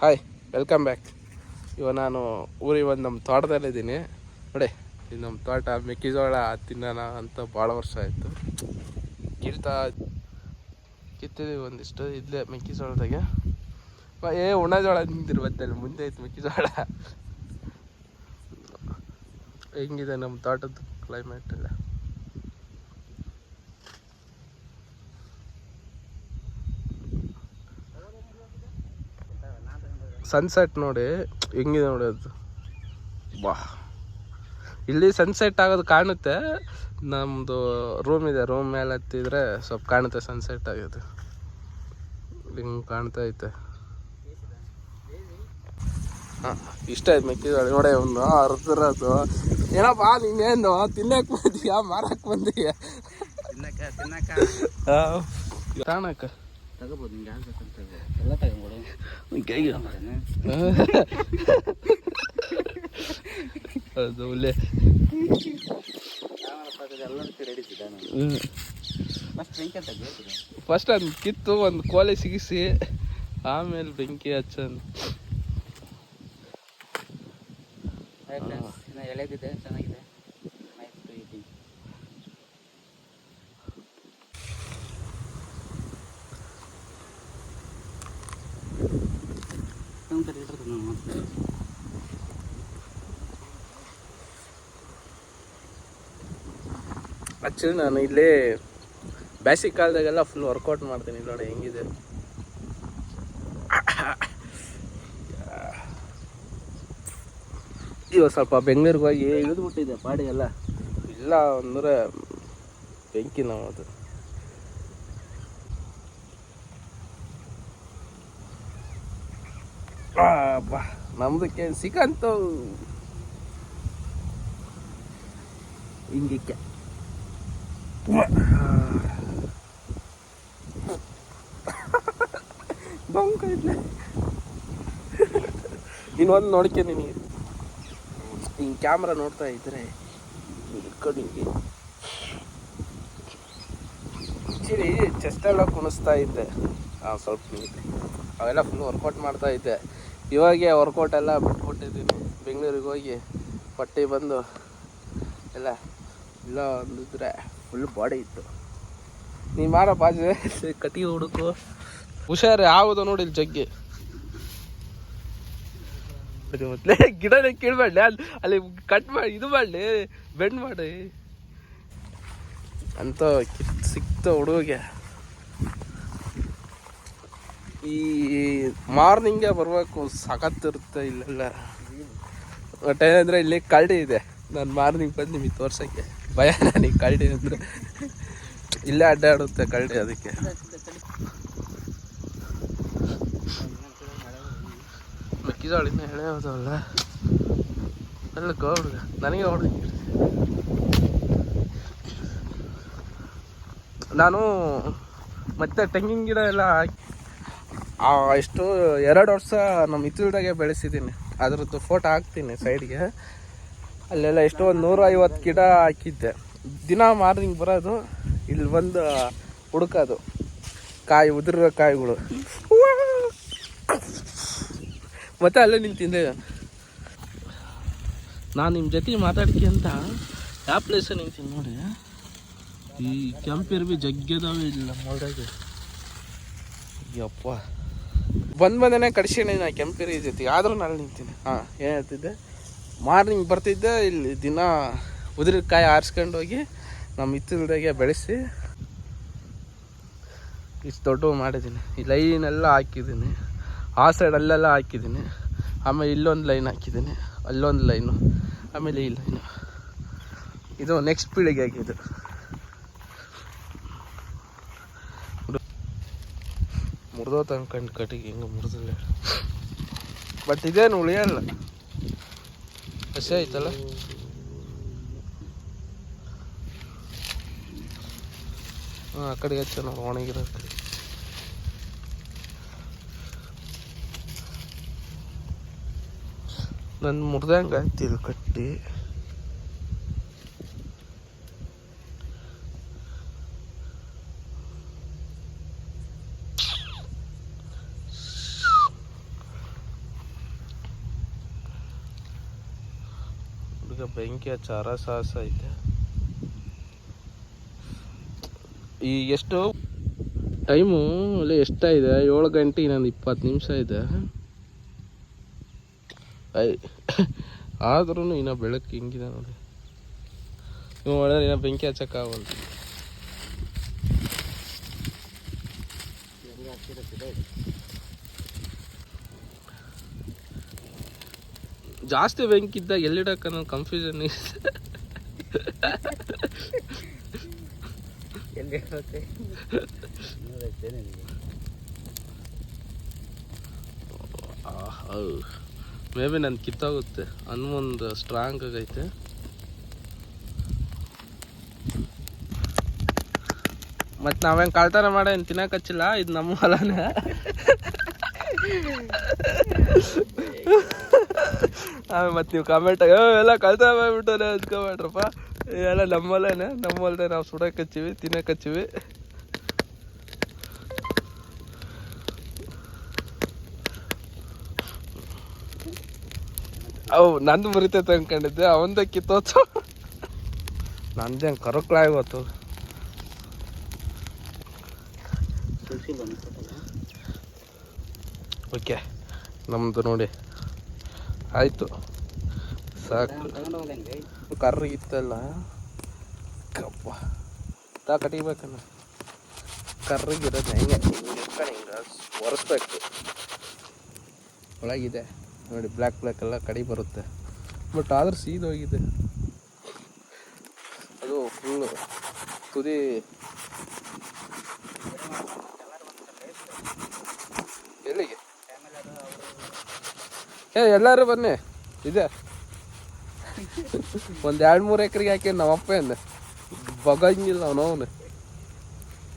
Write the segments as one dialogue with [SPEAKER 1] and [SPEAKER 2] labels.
[SPEAKER 1] Hi, welcome back. ಇವಾಗ ನಾನು ಊರಿಗೆ ಬಂದು ನಮ್ಮ ತೋಟದಲ್ಲಿದ್ದೀನಿ ನೋಡಿ. ಇದು ನಮ್ಮ ತೋಟ. ಮೆಕ್ಕೆಜೋಳ ತಿನ್ನೋಣ ಅಂತ ಭಾಳ ವರ್ಷ ಆಯಿತು. ಕಿತ್ತಿದ್ದೀವಿ ಒಂದಿಷ್ಟು ಇಲ್ಲೇ ಮೆಕ್ಕೆಜೋಳದಾಗೆ. ಉಣ್ಣಜೋಳ ನಿಂತಿರ್ಬತ್ತಲ್ಲಿ ಮುಂದೆ ಐತೆ ಮೆಕ್ಕೆಜೋಳ. ಹೆಂಗಿದೆ ನಮ್ಮ ತೋಟದ ಕ್ಲೈಮೇಟ್ ಎಲ್ಲ. ಸನ್ಸೆಟ್ ನೋಡಿ ಹೆಂಗಿದೆ ನೋಡಿ ಅದು. ಬಾ, ಇಲ್ಲಿ ಸನ್ಸೆಟ್ ಆಗೋದು ಕಾಣುತ್ತೆ. ನಮ್ಮದು ರೂಮ್ ಇದೆ, ರೂಮ್ ಮೇಲೆ ಹತ್ತಿದ್ರೆ ಸ್ವಲ್ಪ ಕಾಣುತ್ತೆ ಸನ್ಸೆಟ್ ಆಗೋದು. ಹಿಂಗೆ ಕಾಣ್ತಾ ಐತೆ. ಹಾಂ, ಇಷ್ಟ ಆಯ್ತು ಮೆಕ್ಕೆಜೋಳ ನೋಡಿ. ಅವನು ಅರ್ದಿರೋದು ಏನಪ್ಪ ನೀನೇನು ತಿನ್ನಕ್ಕೆ ಬಂದೀಯಾ ಮಾರಕ್ಕೆ ಬಂದೀಯ? ತಾಣಕ್ಕ ತಗೋಬೋದು, ನಿಂಗೆ ಆಗ್ಬೇಕಂತ ಎಲ್ಲ ತಗೊಂಬೋಡು. ಅದು ಒಳ್ಳೆ ಫಸ್ಟ್ ಅದು ಕಿತ್ತು ಒಂದು ಕೋಲೆ ಸಿಗಿಸಿ ಆಮೇಲೆ ಬೆಂಕಿ ಹಚ್ಚಂದು.
[SPEAKER 2] ಎಳೆದಿದೆ, ಚೆನ್ನಾಗಿದೆ.
[SPEAKER 1] ಆ್ಯಕ್ಚುಲಿ ನಾನು ಇಲ್ಲಿ ಬೇಸಿಗೆ ಕಾಲದಾಗೆಲ್ಲ ಫುಲ್ ವರ್ಕೌಟ್ ಮಾಡ್ತೀನಿ ನೋಡಿ ಹೆಂಗಿದೆ. ಇವಾಗ ಸ್ವಲ್ಪ ಬೆಂಗಳೂರಿಗೆ ಹೋಗಿ ಇಳಿದ್ಬಿಟ್ಟಿದೆ ಪಾಡಿ ಎಲ್ಲ. ಇಲ್ಲ ಅಂದ್ರೆ ಬೆಂಕಿ ನಾವು ಅದು. ಬಾ, ನಮ್ದಕ್ಕೆ ಸಿಕ್ಕಂತೂ ಹಿಂಗಿಕ್ಕೆ ಬಂಕ ಇದ್ಲೆ. ಇನ್ನೊಂದು ನೋಡ್ಕೆ ನೀನು ಹಿಂಗೆ ಕ್ಯಾಮ್ರಾ ನೋಡ್ತಾ ಇದ್ರೆ ಇಟ್ಕೊಂಡು ಹಿಂಗೆ ಆ್ಯಕ್ಚುಲಿ ಚೆಸ್ಟೆಲ್ಲ ಕುಣಿಸ್ತಾ ಇದ್ದೆ ಸ್ವಲ್ಪ ನಿಂಗೆ. ಅವೆಲ್ಲ ಫುಲ್ ವರ್ಕೌಟ್ ಮಾಡ್ತಾ ಇದ್ದೆ. ಇವಾಗೆ ವರ್ಕೌಟ್ ಎಲ್ಲ ಬಿಟ್ಬಿಟ್ಟಿದ್ದೀನಿ. ಬೆಂಗಳೂರಿಗೆ ಹೋಗಿ ಹೊಟ್ಟೆ ಬಂದು ಎಲ್ಲ ಇಲ್ಲ ಅಂದಿದ್ರೆ ಫುಲ್ ಬಾಡಿ ಇತ್ತು. ನೀ ಮಾರ ಬಾಜೆ ಕಟ್ಟಿಗೆ ಹುಡುಕು ಹುಷಾರು ಯಾವುದು ನೋಡಿ ಇಲ್ಲಿ ಜಗ್ಗಿ. ಮೊದಲೇ ಗಿಡನೇ ಕೀಳ್ಬೇಡ್ಲಿ, ಅಲ್ಲಿ ಕಟ್ ಮಾಡಿ ಇದು ಮಾಡಲಿ, ಬೆಂಡ್ ಮಾಡಿ ಅಂತ ಸಿಕ್ತು ಹುಡುಗಿಗೆ. ಈ ಮಾರ್ನಿಂಗೇ ಬರಬೇಕು, ಸಖತ್ತಿರುತ್ತೆ ಇಲ್ಲೆಲ್ಲ. ಬಟ್ ಏನಂದರೆ ಇಲ್ಲಿ ಕರಡಿ ಇದೆ. ನಾನು ಮಾರ್ನಿಂಗ್ ಬಂದು ನಿಮಗೆ ತೋರ್ಸೋಕ್ಕೆ ಭಯ ನನಗೆ. ಕರಡಿ ಅಂದರೆ ಇಲ್ಲೇ ಅಡ್ಡಾಡುತ್ತೆ ಕರಡಿ, ಅದಕ್ಕೆ. ಮೆಕ್ಕೆಜೋಳ ಇನ್ನೂ ಎಳೆಯೋದಲ್ಲ ಎಲ್ಲ ಹುಡುಗ ನನಗೆ ಹುಡುಗ. ನಾನು ಮತ್ತೆ ತೆಂಗಿನ ಗಿಡ ಎಲ್ಲ ಹಾಕಿ ಎಷ್ಟು 2 ವರ್ಷ ನಮ್ಮ ಹಿತ್ತಲದಾಗೆ ಬೆಳೆಸಿದ್ದೀನಿ. ಅದ್ರದ್ದು ಫೋಟೋ ಹಾಕ್ತೀನಿ ಸೈಡ್ಗೆ. ಅಲ್ಲೆಲ್ಲ ಎಷ್ಟೋ ಒಂದು 150 ಗಿಡ ಹಾಕಿದ್ದೆ. ದಿನ ಮಾರ್ನಿಂಗ್ ಬರೋದು, ಇಲ್ಲಿ ಬಂದು ಹುಡುಕೋದು ಕಾಯಿ, ಉದುರಿರೋ ಕಾಯಿಗಳು. ಮತ್ತೆ ಅಲ್ಲೇ ನಿಂತಿದ್ದೆ ನಾನು ನಿಮ್ಮ ಜೊತೆ ಮಾತಾಡ್ಕೆ ಅಂತ. ಯಾವ ಪ್ಲೇಸ ನಿಂತೀನಿ ನೋಡಿ. ಈ ಕೆಂಪಿರ್ಬಿ ಜಗ್ಗದಾವೆ ಇಲ್ಲ ಮೊಳಗೆ. ಯಪ್ಪ, ಬಂದೇನೆ ಕಡಿಸ್ಕೊಂಡೆ ನಾ ಕೆಂಪಿರಿ ಜೊತೆಗೆ. ಆದರೂ ನಾನು ನಿಂತೀನಿ. ಹಾಂ, ಏನು ಹೇಳ್ತಿದ್ದೆ, ಮಾರ್ನಿಂಗ್ ಬರ್ತಿದ್ದೆ. ಇಲ್ಲಿ ದಿನ ಉದುರಿಕಾಯಿ ಆರಿಸ್ಕೊಂಡು ಹೋಗಿ ನಮ್ಮ ಹಿತ್ತಲದಾಗೆ ಬೆಳೆಸಿ ಇಷ್ಟು ದೊಡ್ಡ ಮಾಡಿದ್ದೀನಿ. ಈ ಲೈನೆಲ್ಲ ಹಾಕಿದ್ದೀನಿ, ಆ ಸೈಡಲ್ಲೆಲ್ಲ ಹಾಕಿದ್ದೀನಿ. ಆಮೇಲೆ ಇಲ್ಲೊಂದು ಲೈನ್ ಹಾಕಿದ್ದೀನಿ, ಅಲ್ಲೊಂದು ಲೈನು, ಆಮೇಲೆ ಈ ಲೈನು. ಇದು ನೆಕ್ಸ್ಟ್ ಪೀಳಿಗೆ ಆಗಿದ್ದು. ಮುರಿದೋತ ಅನ್ಕಂಡು ಕಟ್ಟಿಗೆ ಹಿಂಗೆ ಮುರಿದಿಲ್ಲ. ಬಟ್ ಇದೇನು ಉಳಿಯಲ್ಲ, ಹಸಿ ಆಯ್ತಲ್ಲ. ಹಾಂ, ಆ ಕಡೆಗೆ ಹಚ್ಚ ನಾವು ಒಣಗಿರೋ ಕಡೆ. ನನ್ನ ಮುರಿದಂಗೆ ಆಯ್ತಿಲ್ಲ ಕಟ್ಟಿ. ಬೆಂಕಿ ಹಚ್ಚಾರ ಸಾಹಸ ಐತೆ. ಈ ಎಷ್ಟು ಟೈಮು ಅಲ್ಲಿ ಎಷ್ಟಾಗಿದೆ? 7 ಗಂಟೆ ಇನ್ನೊಂದು 20 ನಿಮಿಷ ಇದೆ. ಆದ್ರೂ ಇನ್ನು ಬೆಳಕು ಹಿಂಗಿದೆ ನೋಡಿ. ನೀವು ಮಾಡಿದ್ರೆ ಇನ್ನೂ ಬೆಂಕಿ ಹಚ್ಚಕ್ಕಾಗಲ್ಲ. ಜಾಸ್ತಿ ಬೆಂಕಿ ಇದ್ದಾಗ ಎಲ್ಲಿಡಕ್ಕೆ ಅನ್ನೋ ಕನ್ಫ್ಯೂಷನ್ ಇದೆ. ಮೇ ಬಿ ನನ್ ಕಿತ್ತೋಗುತ್ತೆ ಅನ್ನೊಂದು ಸ್ಟ್ರಾಂಗ್ ಆಗೈತೆ. ಮತ್ತು ನಾವೇನು ಕಳ್ತನ ಮಾಡ ಏನು ತಿನ್ನಕ್ಕೆ ಹಚ್ಚಿಲ್ಲ, ಇದು ನಮ್ಮ ಹೊಲನೇ. ಮತ್ತು ನೀವು ಕಮೆಂಟ್ ಎಲ್ಲ ಕಳ್ತನ ಮಾಡಿಬಿಟ್ಟಾರೆ ಅಂದ್ಕೊಬೇಡ್ರಪ್ಪ. ಎಲ್ಲ ನಮ್ಮ ಹೊಲನೇ, ನಮ್ಮ ಹೊಲದೇ. ನಾವು ಸುಡಕ್ಕೆ ಹಚ್ಚಿವಿ, ತಿನ್ನಕ್ಕೆ ಹಚ್ಚಿವಿ. ಅವು ನಂದು ಮುರಿತೈತೆ ಅಂದ್ಕೊಂಡಿದ್ದೆ, ಅವಂದ ಕಿತ್ತೋತು. ನಂದೇನು ಕರಕ್ಲಾಗೋತು. ಓಕೆ, ನಮ್ಮದು ನೋಡಿ ಆಯಿತು, ಸಾಕು. ಕರ್ರಿಗಿತ್ತಲ್ಲ ಕಪ್ಪ ಕಟಿಬೇಕನ್ನ. ಕರ್ರಿಗಿರೋದು ಹೆಂಗೆ ಹಿಂಗೆ ಒರೆಸ್ಬೇಕು. ಒಳಗಿದೆ ನೋಡಿ, ಬ್ಲ್ಯಾಕ್ ಎಲ್ಲ ಕಡಿ ಬರುತ್ತೆ. ಬಟ್ ಆದ್ರೆ ಸೀದೋಗಿದೆ ಅದು ಫುಲ್ಲು ತುದಿ. ಎಲ್ಲಿಗೆ ಎಲ್ಲರೂ ಬನ್ನಿ, ಇದೆ ಒಂದು 2-3 ಎಕರೆಗೆ ಹಾಕಿ ನಮ್ಮಪ್ಪ ಏನು ಬಗಂಗಿಲ್ಲ ಅವನವನು.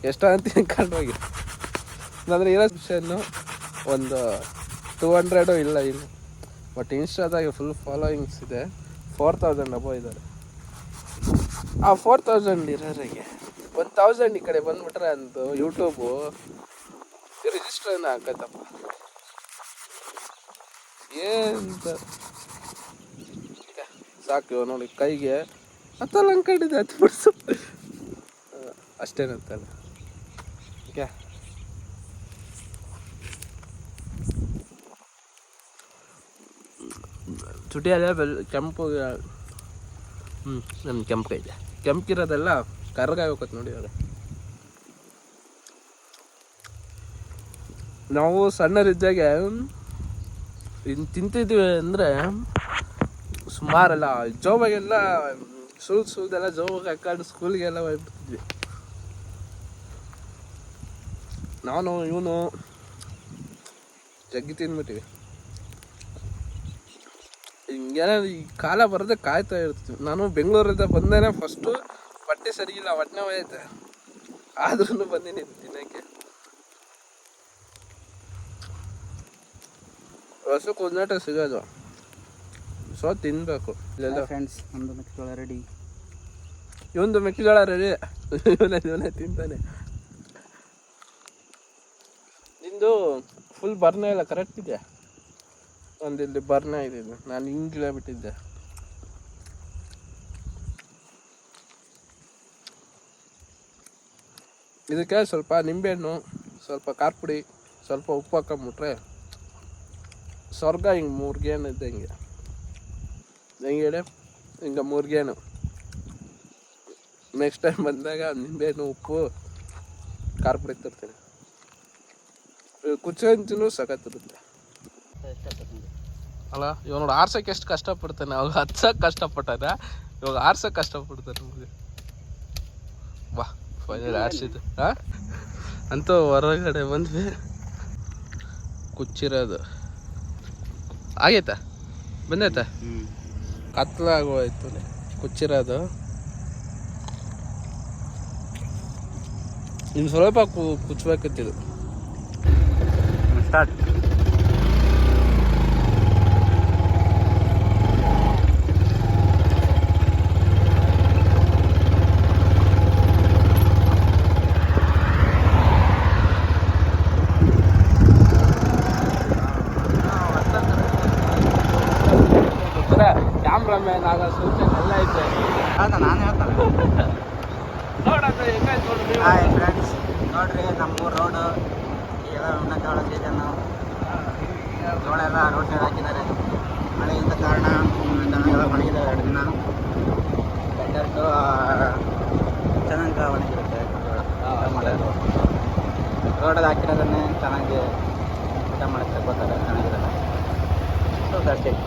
[SPEAKER 1] ಎಷ್ಟ ಅಂತ ಕಂಡೋಗಿ ಅಂದರೆ ಇರೋ ವಿಷಯನ್ನು ಒಂದು 200 ಇಲ್ಲ. ಬಟ್ ಇನ್ಸ್ಟಾದಾಗ ಫುಲ್ ಫಾಲೋಯಿಂಗ್ಸ್ ಇದೆ. 4000 ಅಬೋ ಇದ್ದಾರೆ. ಆ 4000 ಇರೋರಿಗೆ 1000 ಈ ಕಡೆ ಬಂದ್ಬಿಟ್ರೆ ಅಂದು ಯೂಟ್ಯೂಬು ರಿಜಿಸ್ಟ್ರನ್ನ ಹಾಕತ್ತಪ್ಪ. ಏನಂತ ಸಾಕು ನೋಡಿ, ಕೈಗೆ ಹತ್ತಲ್ಲ ಅಂಕಡಿದೆ, 10 ಬಿಡ್ಸು ಅಷ್ಟೇನಂತಲ್ಲ. ಓಕೆ, ಚುಟಿಯಲ್ಲ ಕೆಂಪು. ನಮ್ಮ ಕೆಂಪೈತೆ, ಕೆಂಪಿರೋದೆಲ್ಲ ಕರ್ಗಾಗಿ ಹೋಗತ್ತೆ ನೋಡಿ. ಅವಾಗ ನಾವು ಸಣ್ಣರಿದ್ದಾಗ ಇನ್ನು ತಿಂತಿದ್ವಿ ಅಂದರೆ ಸುಮಾರಲ್ಲ ಜೋಬಾಗೆಲ್ಲ ಸುಳ್ದೆಲ್ಲ ಜೋಬಾಗ ಹಾಕೊಂಡು ಸ್ಕೂಲಿಗೆಲ್ಲ ಹೋಗ್ಬಿಡ್ತಿದ್ವಿ. ನಾನು ಇವನು ಜಗ್ಗಿ ತಿಂದ್ಬಿಟ್ಟಿವಿ. ಹಿಂಗೇನ ಈ ಕಾಲ ಬರದೆ ಕಾಯ್ತಾ ಇರ್ತೀವಿ. ನಾನು ಬೆಂಗಳೂರಿಂದ ಬಂದೇನೆ ಫಸ್ಟು. ಬಟ್ಟೆ ಸರಿಯಿಲ್ಲ, ಹೊಟ್ಟೆ ಹೋಯ್ತೆ, ಆದ್ರೂ ಬಂದೀನಿ ತಿನ್ನೋಕ್ಕೆ. ವರ್ಷಕ್ಕೆ ಒಂದಾಟ ಸಿಗೋದು, ಸೊ ತಿನ್ಬೇಕು. ಇಲ್ಲ
[SPEAKER 2] ಫ್ರೆಂಡ್ಸ್, ನಮ್ಮದು ಮೆಕ್ಕೆಜೋಳ ರೆಡಿ.
[SPEAKER 1] ಇವಂದು ಮೆಕ್ಕೆಜೋಳ ರೆಡಿ, ಇವನೇ ತಿಂತಾನೆ. ನಿಂದು ಫುಲ್ ಬರ್ನೇ ಇಲ್ಲ, ಕರೆಕ್ಟ್ ಇದೆ. ಒಂದಿಲ್ಲಿ ಬರ್ನೇ ಇದೆ, ನಾನು ಹಿಂಗಿಳ ಬಿಟ್ಟಿದ್ದೆ. ಇದಕ್ಕೆ ಸ್ವಲ್ಪ ನಿಂಬೆಹಣ್ಣು, ಸ್ವಲ್ಪ ಖಾರ ಪುಡಿ, ಸ್ವಲ್ಪ ಉಪ್ಪು ಹಾಕೊಂಬಿಟ್ರೆ ಸ್ವರ್ಗ. ಹಿಂಗೆ 3 ಗೇಣು ಇದ್ದಂಗೆ, ಹೆಂಗೆ ಹೇಳಿ, ಹಿಂಗೆ 3 ಗೇಣು. ನೆಕ್ಸ್ಟ್ ಟೈಮ್ ಬಂದಾಗ ನಿಂಬೆಹಣ್ಣು, ಉಪ್ಪು, ಖಾರ ಪುಡಿ ತರ್ತೀನಿ. ಕುಚ್ಚಂಚೂ ಸಖತ್ತಿರುತ್ತೆ ಅಲ್ಲ. ಇವಾಗ ನೋಡಿ, ಆರ್ಸಕ್ಕೆ ಎಷ್ಟು ಕಷ್ಟಪಡ್ತಾನೆ. ಅವಾಗ ಹಚ್ಚಕ್ಕೆ ಕಷ್ಟಪಟ್ಟಾನ, ಇವಾಗ ಆರ್ಸಕ್ಕೆ ಕಷ್ಟಪಡ್ತಾನೆ ನಮಗೆ. ಬಾ ಫೈನಲ್ ಆರ್ಸಿದ್ದು. ಅಂತೂ ಹೊರಗಡೆ ಬಂದ್ವಿ. ಕುಚ್ಚಿರೋದು ಆಗೈತಾ, ಬಂದೈತಾ, ಕತ್ಲಾಗೋಯ್ತು. ಕುಚ್ಚಿರೋದು ಇನ್ನು ಸ್ವಲ್ಪ ಕುಚ್ಚಬೇಕಿತ್ತು. ಸ್ಟಾರ್ಟ್. ಕ್ಯಾಮ್ರಾಮ್ಯಾನ್ ಆಗ ಸ್ವಲ್ಪ
[SPEAKER 2] ನಾನು ಹೇಳ್ತಾನೆ.
[SPEAKER 1] ನೋಡಂತ ಹೆಂಗಾಯ್ತು ನೋಡಿ ನೀವು.
[SPEAKER 2] ಹಾಯ್ ಫ್ರೆಂಡ್ಸ್, ನೋಡ್ರಿ ನಮ್ಮೂರು ರೋಡು ಎಲ್ಲ ಉಣ್ಣಕ್ಕಾಗೋ ಸೀಸನ್ನು. ಜೋಳ ಎಲ್ಲ ರೋಡ್ ಸೈಡ್ ಹಾಕಿದ್ದಾರೆ. ಮಳೆಯಿಂದ ಕಾರಣ ದನಗೆಲ್ಲ ಒಣಗಿದ್ದಾವೆ 2 ದಿನ. ಬೆಟರ್ಟು ಚೆನ್ನಾಗಿ ಒಣಗಿರುತ್ತೆ ಜೋಳ ಮಾಡೋದು. ರೋಡಲ್ಲಿ ಹಾಕಿರೋದನ್ನೇ ಚೆನ್ನಾಗಿ ಊಟ ಮಾಡಕ್ಕೆ ತಗೋತಾರೆ, ಚೆನ್ನಾಗಿರುತ್ತೆ. So that's it.